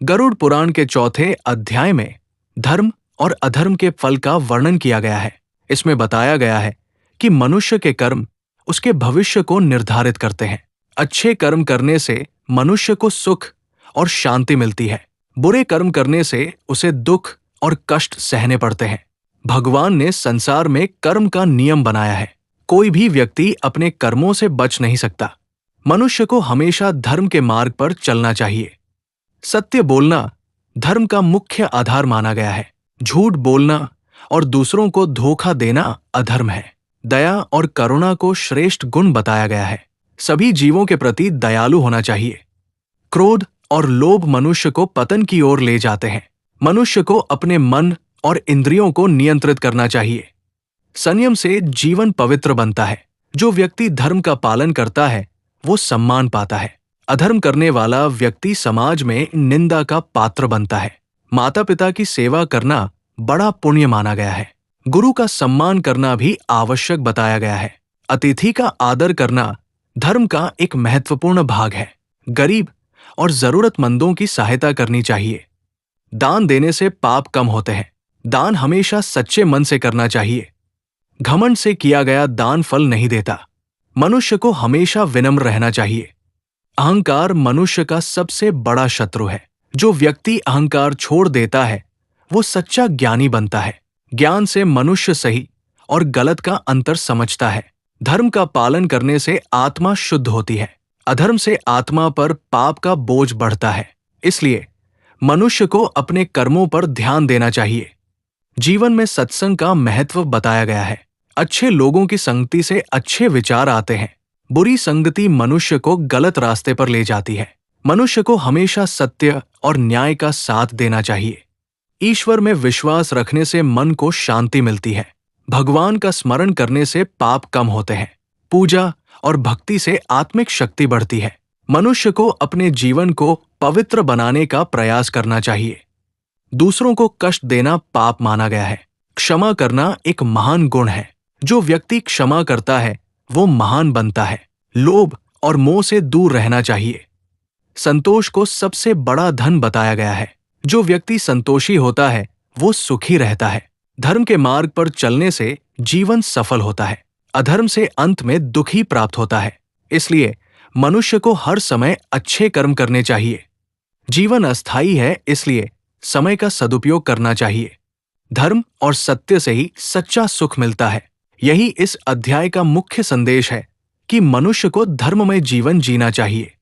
गरुड़ पुराण के चौथे अध्याय में धर्म और अधर्म के फल का वर्णन किया गया है। इसमें बताया गया है कि मनुष्य के कर्म उसके भविष्य को निर्धारित करते हैं। अच्छे कर्म करने से मनुष्य को सुख और शांति मिलती है। बुरे कर्म करने से उसे दुख और कष्ट सहने पड़ते हैं। भगवान ने संसार में कर्म का नियम बनाया है। कोई भी व्यक्ति अपने कर्मों से बच नहीं सकता। मनुष्य को हमेशा धर्म के मार्ग पर चलना चाहिए। सत्य बोलना धर्म का मुख्य आधार माना गया है। झूठ बोलना और दूसरों को धोखा देना अधर्म है। दया और करुणा को श्रेष्ठ गुण बताया गया है। सभी जीवों के प्रति दयालु होना चाहिए। क्रोध और लोभ मनुष्य को पतन की ओर ले जाते हैं। मनुष्य को अपने मन और इंद्रियों को नियंत्रित करना चाहिए। संयम से जीवन पवित्र बनता है। जो व्यक्ति धर्म का पालन करता है वो सम्मान पाता है। अधर्म करने वाला व्यक्ति समाज में निंदा का पात्र बनता है। माता पिता की सेवा करना बड़ा पुण्य माना गया है। गुरु का सम्मान करना भी आवश्यक बताया गया है। अतिथि का आदर करना धर्म का एक महत्वपूर्ण भाग है। गरीब और जरूरतमंदों की सहायता करनी चाहिए। दान देने से पाप कम होते हैं। दान हमेशा सच्चे मन से करना चाहिए। घमंड से किया गया दान फल नहीं देता। मनुष्य को हमेशा विनम्र रहना चाहिए। अहंकार मनुष्य का सबसे बड़ा शत्रु है। जो व्यक्ति अहंकार छोड़ देता है वो सच्चा ज्ञानी बनता है। ज्ञान से मनुष्य सही और गलत का अंतर समझता है। धर्म का पालन करने से आत्मा शुद्ध होती है। अधर्म से आत्मा पर पाप का बोझ बढ़ता है। इसलिए मनुष्य को अपने कर्मों पर ध्यान देना चाहिए। जीवन में सत्संग का महत्व बताया गया है। अच्छे लोगों की संगति से अच्छे विचार आते हैं। बुरी संगति मनुष्य को गलत रास्ते पर ले जाती है। मनुष्य को हमेशा सत्य और न्याय का साथ देना चाहिए। ईश्वर में विश्वास रखने से मन को शांति मिलती है। भगवान का स्मरण करने से पाप कम होते हैं। पूजा और भक्ति से आत्मिक शक्ति बढ़ती है। मनुष्य को अपने जीवन को पवित्र बनाने का प्रयास करना चाहिए। दूसरों को कष्ट देना पाप माना गया है। क्षमा करना एक महान गुण है। जो व्यक्ति क्षमा करता है वो महान बनता है। लोभ और मोह से दूर रहना चाहिए। संतोष को सबसे बड़ा धन बताया गया है। जो व्यक्ति संतोषी होता है वो सुखी रहता है। धर्म के मार्ग पर चलने से जीवन सफल होता है। अधर्म से अंत में दुख ही प्राप्त होता है। इसलिए मनुष्य को हर समय अच्छे कर्म करने चाहिए। जीवन अस्थायी है, इसलिए समय का सदुपयोग करना चाहिए। धर्म और सत्य से ही सच्चा सुख मिलता है। यही इस अध्याय का मुख्य संदेश है कि मनुष्य को धर्ममय जीवन जीना चाहिए।